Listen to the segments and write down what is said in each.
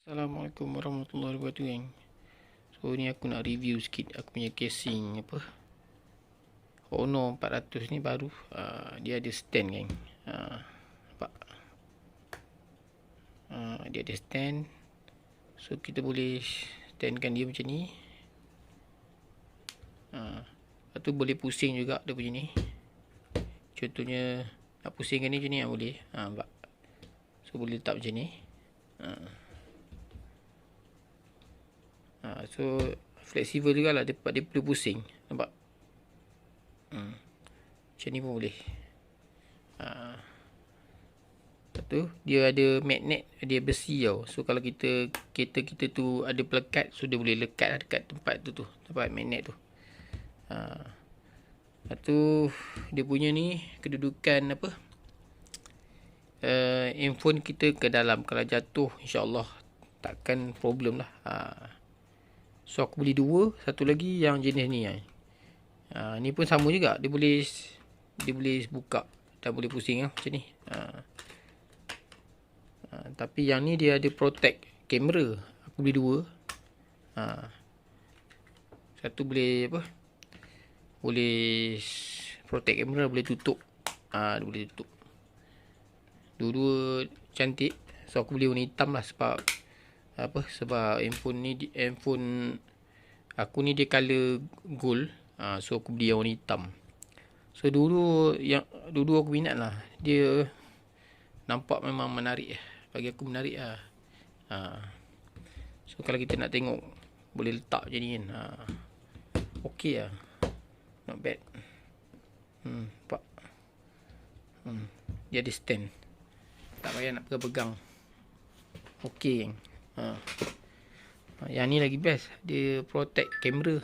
Assalamualaikum warahmatullahi wabarakatuh, geng. So ni aku nak review sikit aku punya casing Honor 400 ni baru. Dia ada stand, geng. Nampak? Dia ada stand. So kita boleh standkan dia macam ni. Lepas tu boleh pusing juga dia punya ni. Contohnya nak pusingkan ni macam ni boleh. Nampak? So boleh letak macam ni. So fleksibel juga lah, dia boleh pusing. Nampak? Macam ni pun boleh. Lepas tu dia ada magnet, dia besi tau. So kalau kereta kita tu ada pelekat, so dia boleh lekat lah dekat tempat tu, tempat magnet tu. Lepas tu dia punya ni kedudukan handphone kita ke dalam. Kalau jatuh insyaAllah takkan problem lah. So aku beli dua. Satu lagi yang jenis ni. Ni pun sama juga. Dia boleh buka dan boleh pusing macam ni. Tapi yang ni dia ada protect kamera. Aku beli dua. Satu boleh boleh protect kamera, boleh tutup. Dia boleh tutup. Dua-dua cantik. So aku beli warna hitam lah sebab sebab handphone aku ni dia color gold. So aku beli yang warna hitam. So dulu aku minat lah. Dia nampak memang menarik. Bagi aku menarik lah. So kalau kita nak tengok, boleh letak macam ni kan. Okay lah. Not bad. Nampak. Dia ada stand. Tak payah nak pegang-pegang. Okay, geng. Yang ni lagi best. Dia protect kamera.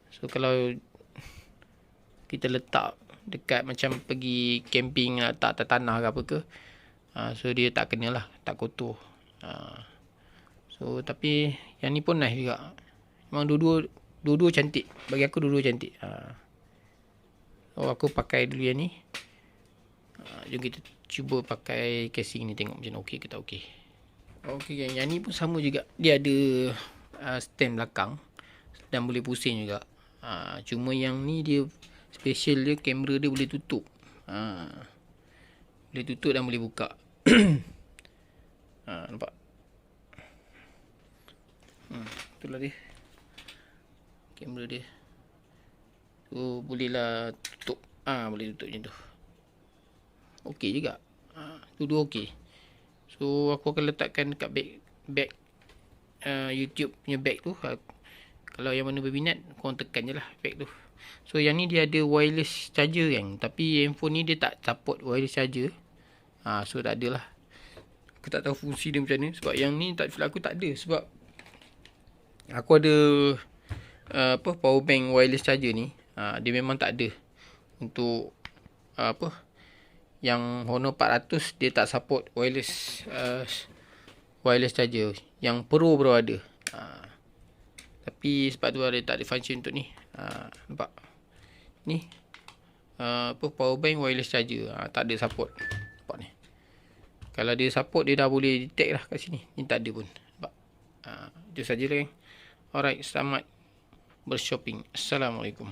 So kalau kita letak dekat macam pergi camping, letak atas tanah ke apa ke, so dia tak kena lah, tak kotor. So tapi yang ni pun nice juga. Memang dua-dua cantik. Bagi aku dua-dua cantik. So aku pakai dulu yang ni. Jom kita cuba pakai casing ni, tengok macam okey ke tak okey. Okey, geng, yang ni pun sama juga. Dia ada stand belakang dan boleh pusing juga. Cuma yang ni dia special, dia kamera dia boleh tutup. Boleh tutup dan boleh buka. Nampak? Itulah dia kamera dia. So bolehlah tutup. Boleh tutup macam tu. Okey juga. Dua-dua okey. So aku akan letakkan dekat bag YouTube punya bag tu. Kalau yang mana berminat, korang tekan je lah bag tu. So yang ni dia ada wireless charger, kan. Tapi handphone ni dia tak support wireless charger. So tak ada lah. Aku tak tahu fungsi dia macam mana. Sebab yang ni aku tak ada. Sebab aku ada power bank wireless charger ni. Dia memang tak ada. Untuk yang Honor 400 dia tak support wireless charger. Yang Pro baru ada. Tapi sebab tu dia tak ada function untuk ni. Nampak? Ni power bank wireless charger. Tak ada support. Nampak ni. Kalau dia support, dia dah boleh detect lah kat sini. Ni tak ada pun. Nampak? Itu sajalah, geng. Alright, selamat bershopping. Assalamualaikum.